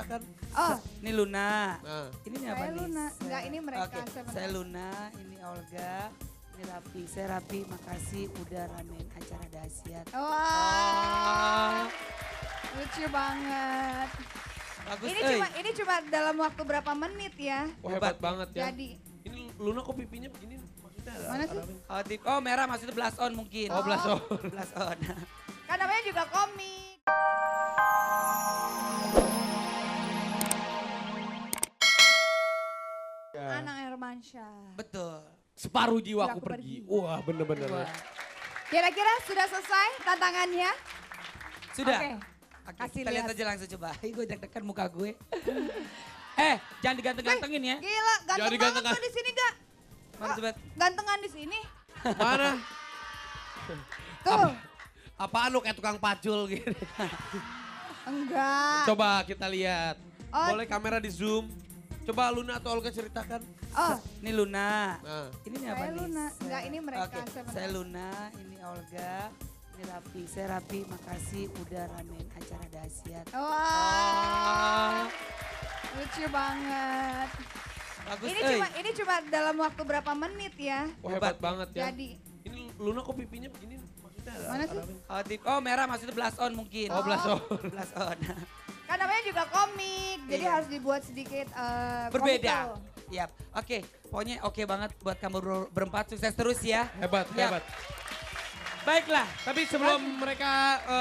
ceritakan. Oh, Ini Luna. Nah. Ini apa saya nih? Luna. Enggak, ini mereka. Oke, saya Luna, ini Olga, ini Rapi. Saya Rapi, makasih udah ramein acara dahsyat. Wah, lucu banget. Bagus, Ini cuma dalam waktu berapa menit ya? Oh, hebat banget ya. Jadi, Ini Luna kok pipinya begini maksudnya ada Mana sih? Oh, merah maksudnya blush on mungkin. Oh, blush on. Blush on. kan namanya juga komik. Anang Hermansyah. Betul. Separuh jiwaku Jiwaku pergi. pergi. Wah bener-bener. Wah. Kira-kira sudah selesai tantangannya? Sudah. Oke. Oke, Kasih kita lihat lihat. aja langsung coba. Gue deg-degan muka gue. Jangan diganteng-gantengin ya. Gila, ganteng Jadi banget ganteng. tuh di sini gak? Mana coba? Gantengan di sini. Mana? Tuh. Apaan lu kayak tukang pacul gitu. Enggak. Coba kita lihat. Oh. Boleh kamera di zoom. Coba Luna atau Olga ceritakan. Oh, Ini Luna. Nah. Ini apa Saya nih? Luna. Enggak, ini mereka. Oke, saya Luna, ini Olga, ini Rapi. Saya Rapi, makasih udah ramein acara dahsyat. Wah, lucu banget. Bagus, Ini cuma dalam waktu berapa menit ya? Oh, hebat banget ya. Jadi, Ini Luna kok pipinya begini maksudnya ada Mana sih? Oh, merah maksudnya blush on mungkin. Oh, blush on. Blush on. kan namanya juga komik. Jadi Iya. harus dibuat sedikit Berbeda. komikal. Yap. Oke, pokoknya oke banget buat kamu berempat. Sukses terus ya. Hebat, Yap. hebat. Baiklah. Tapi sebelum mereka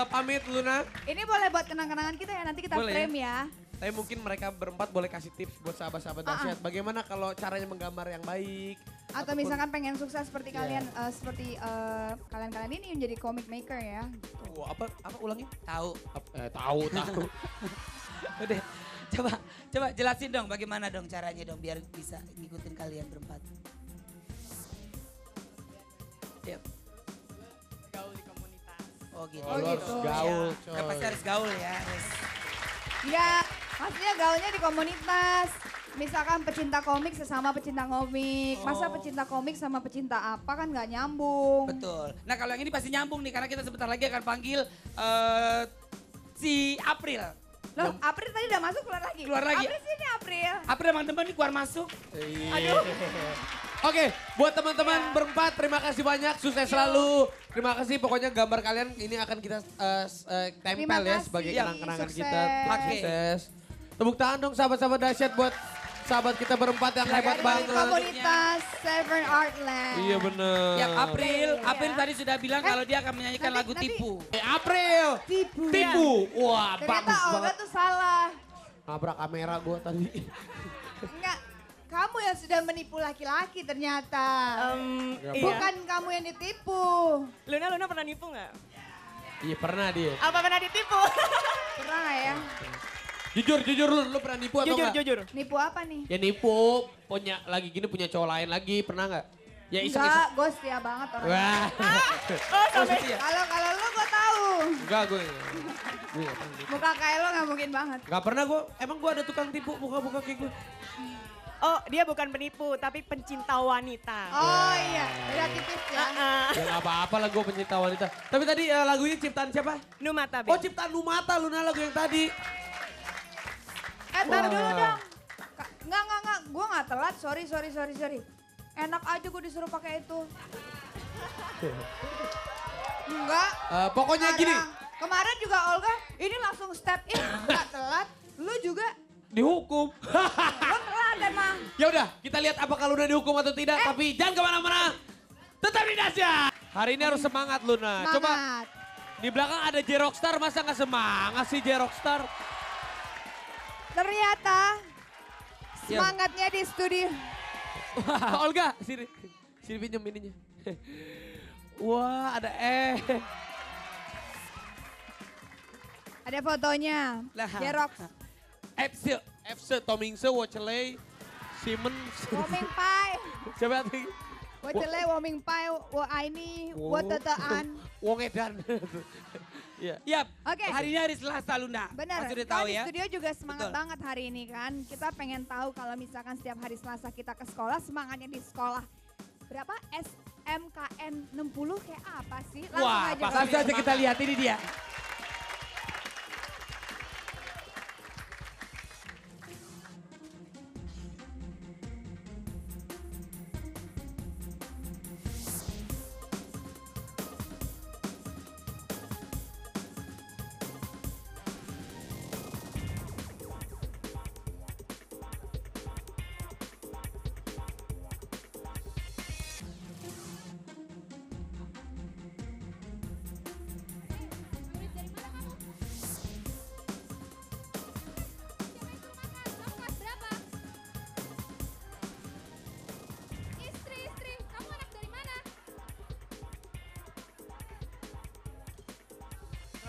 pamit Luna, Ini boleh buat kenang-kenangan kita ya. Nanti kita Boleh. frame ya. tapi mungkin mereka berempat boleh kasih tips buat sahabat-sahabat dahsyat. Bagaimana kalau caranya menggambar yang baik? Atau ataupun- misalkan pengen sukses seperti Iya. kalian, kalian-kalian ini menjadi comic maker ya. Wah, apa ulangin? Tahu. Tahu. Udah. Coba jelasin dong bagaimana dong caranya dong biar bisa ngikutin kalian berempat. Yap. Gaul di komunitas. Oh gitu. Oh, gitu. Gaul, Ya, udah pasti harus gaul ya. Harus. Ya, maksudnya gaulnya di komunitas. Misalkan pecinta komik sesama pecinta komik. Masa Oh. pecinta komik sama pecinta apa kan nggak nyambung. Betul. Nah kalau yang ini pasti nyambung nih karena kita sebentar lagi akan panggil si April. Loh, April tadi udah masuk keluar lagi. Keluar lagi. April sini April. April emang teman nih keluar masuk. Aduh. Oke, buat teman-teman berempat terima kasih banyak, sukses selalu. Terima kasih, pokoknya gambar kalian ini akan kita tempel Terima ya kasih. sebagai Iya, kenang-kenangan sukses. kita. Oke. Sukses. Tepuk tangan dong sahabat-sahabat dahsyat buat sahabat kita berempat yang hebat Dari banget. komunitas Seven Artland. Iya bener. Ya April, Iya. April tadi sudah bilang kalau dia akan menyanyikan nanti- lagu nanti- Tipu. April. Tipu. Tipu. Wah Ternyata bagus Olga banget. tuh salah. Nabrak kamera gue tadi. Enggak, kamu yang sudah menipu laki-laki ternyata. Iya. Bukan kamu yang ditipu. Luna pernah nipu nggak? Iya pernah dia. Apa pernah ditipu? Pernah nggak ya? Jujur lu pernah nipu atau enggak? jujur. Nipu apa nih? Ya nipu, punya lagi gini punya cowok lain lagi, pernah nggak? Ya iseng-iseng. Enggak, gue setia banget orangnya. Wah. Oh, sampai Kalau lu gue tahu. Enggak gue. Gue nggak pernah nipu. Muka kayak lo nggak mungkin banget. Gak pernah gue, emang gue ada tukang tipu buka-buka kayak gue. Oh, dia bukan penipu, tapi pencinta wanita. Oh iya, beda tipis ya. Ya gak apa-apa lah gue pencinta wanita. Tapi tadi lagunya ciptaan siapa? Numata, Oh ciptaan Numata, Luna lagu yang tadi. Tar dulu dong. Enggak. Gue nggak telat, sorry. Enak aja gue disuruh pakai itu. Enggak. Pokoknya gini, Kemarin juga Olga, ini langsung step in, nggak telat. Lu juga, dihukum. lu telat emang. Ya udah, kita lihat apakah Luna dihukum atau tidak. Tapi jangan kemana-mana. Tetap di Dahsyat. Hari ini harus semangat Luna. Coba Semangat. di belakang ada J-Rockstar, masa nggak semangat sih J-Rockstar? Ternyata Siap. semangatnya di studio. Olga, sini. Sini pinjam ininya. Wah, ada Ada fotonya. Lah. Xerox. FC Tomingse, Wocele, Siemens. Warming pie. Siapa lagi? Wacele, warming pie, ini, watetaan. Wong Edan. Iya. Yap. Oke. Hari ini hari Selasa Luna. Benar, Pasti udah kita tahu di ya. studio juga semangat Betul. banget hari ini kan. Kita pengen tahu kalau misalkan setiap hari Selasa kita ke sekolah, semangatnya di sekolah. Berapa? SMKN 60 kayak apa sih? Langsung Wah, aja. pasti Bang. Langsung aja kita lihat, ini dia.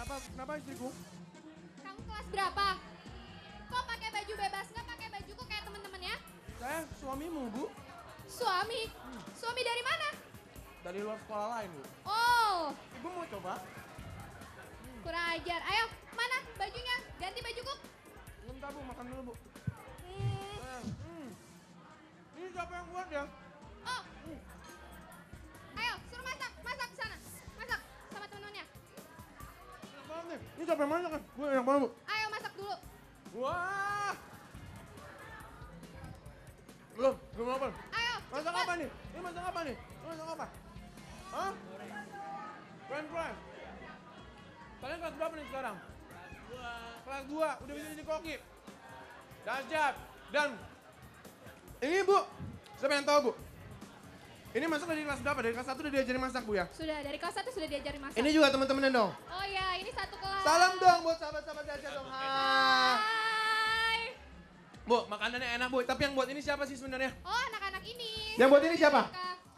Kenapa istriku? Kamu kelas berapa? Kok pakai baju bebas, nggak pakai bajuku kayak temen-temennya? Saya suamimu, Bu. Suami? Suami dari mana? Dari luar sekolah lain, Bu. Oh, Ibu mau coba? kurang ajar. Ayo, mana bajunya? Ganti bajuku. Bentar, Bu. Makan dulu, Bu. Hmm. Ini siapa yang buat ya? Oh, ayo suruh masak, masak ke sana. Masak sama temen-temennya. Enak banget nih. Ini siapa yang masak kan? Bu, enak banget, Bu. Ayo masak dulu. Wah. Belum apa? Ayo, Masak cepet. apa nih? Ini masak apa nih? Ini masak apa? Hah? Keren. Kalian kelas berapa nih sekarang? Kelas 2. Udah bisa jadi koki. Dahsyat. Dan ini Bu, saya pengen tahu Bu. Ini masuk dari kelas berapa? Dari kelas 1 udah diajarin masak Bu ya? Sudah dari kelas 1 sudah diajarin masak. Ini juga teman-temannya dong. Oh ya, ini satu kelas. Salam dong buat sahabat-sahabat Dahsyat dong. Hai. Hai. Bu, makanannya enak Bu. Tapi yang buat ini siapa sih sebenarnya? Oh, anak-anak ini. Yang buat ini siapa?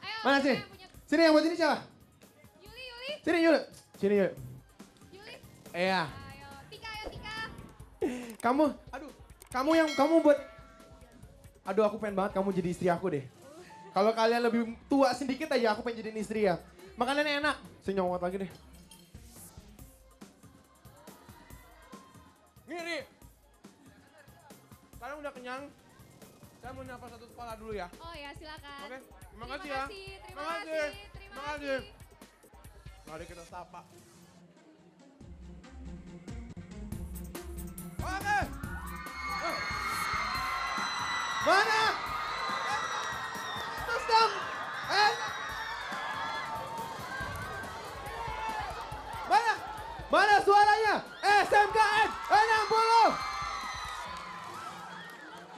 Ayo. Mana sih? yang punya- Sini yang buat ini siapa? Yuli. Sini Yul. Sini Yul. Yuli. Iya. Ayo, Tika. Kamu buat. Aduh, aku pengen banget kamu jadi istri aku deh. Kalau kalian lebih tua sedikit aja, aku pengen jadi istri ya. Makanannya enak. Saya nyomot lagi deh. Nih. Kalian udah kenyang? Saya mau nyapa satu kepala dulu ya. Oh ya, silakan. Oke, terima kasih ya. Terima kasih. Terima kasih. Mari kita sapa. Oke. Mana? Terus dong. Mana suaranya? SMKN 60.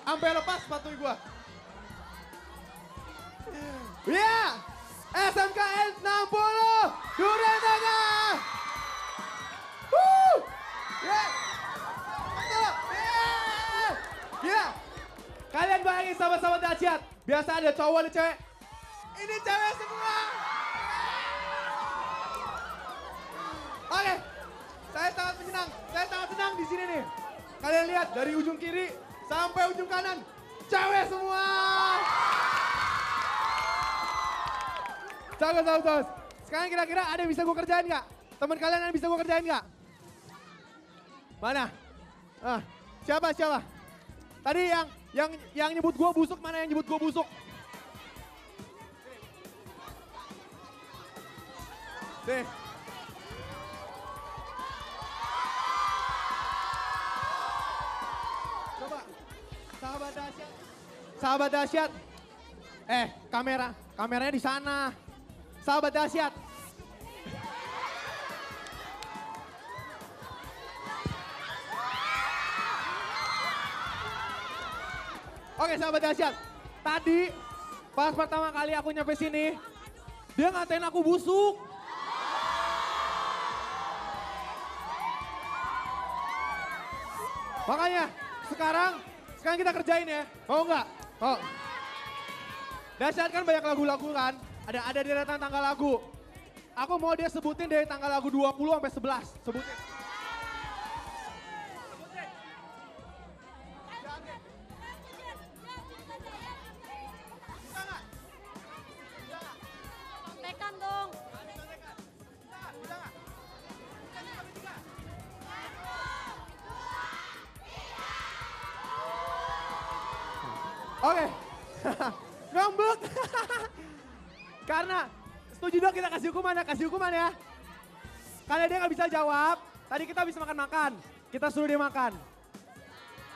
Sampai lepas sepatu gua. Ya, SMKN 60. Durian Tengah. Ya. Gila. Kalian bayangin sama-sama dahsyat. Biasa ada cowok ada cewek. Ini cewek semua. Oke. Saya sangat senang di sini nih. Kalian lihat dari ujung kiri sampai ujung kanan. Cewek semua. Bagus. Sekarang kira-kira ada yang bisa gue kerjain nggak? Teman kalian ada yang bisa gue kerjain nggak? Mana? Siapa? Tadi yang nyebut gue busuk, mana yang nyebut gue busuk? Nih. Coba. Sahabat dahsyat. Kameranya di sana. Sahabat dahsyat. Oke, sahabat dahsyat. Tadi pas pertama kali aku nyampe sini, dia ngatain aku busuk. Makanya sekarang kita kerjain ya. Mau nggak? Mau. Dahsyat kan banyak lagu-lagu kan? Ada deretan tanggal lagu. Aku mau dia sebutin dari tanggal lagu 20 sampai 11. Sebutin. Kontekan dong. Oke. Ngambek. Karena setuju dong kita kasih hukuman ya. Karena dia nggak bisa jawab, tadi kita bisa makan-makan. Kita suruh dia makan.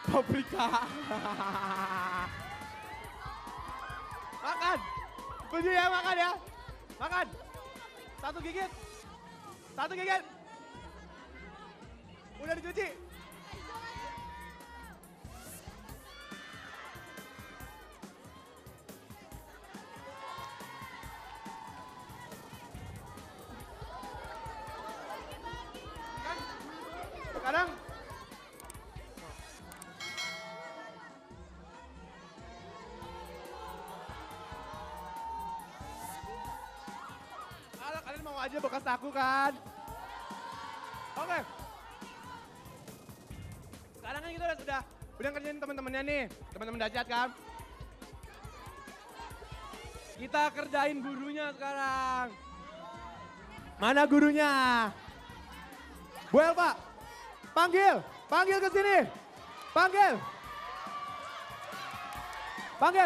Paprika. Makan. Setuju ya, makan ya. Makan. Satu gigit. Udah dicuci. Sekarang kalian mau aja bekas aku kan? Oke. udah ngerjain teman-temannya nih. Teman-teman dahsyat kan? Kita kerjain gurunya sekarang. Mana gurunya? Bu Elva, panggil ke sini. Panggil,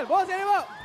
Bu sini Bu.